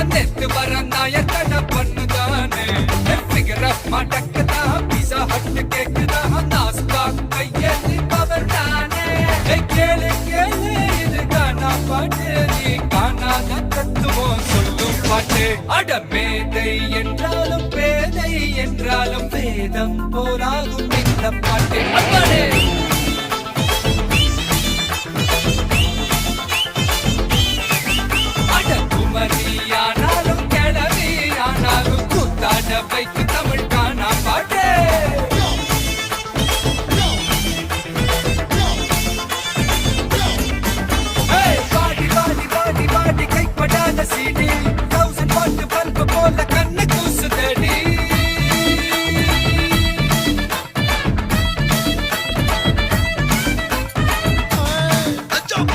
நேத்து வர நாயக்கட பண்ணுதானே figure of மாட்டக்கதா pizza hut கேக்குதா நாஸ்தா கையேந்தி பவர் தானே கேளு கேளு இது கானா பாட்டு நீ காணாத தத்துவம் சொல்லும் பாட்டு அடமே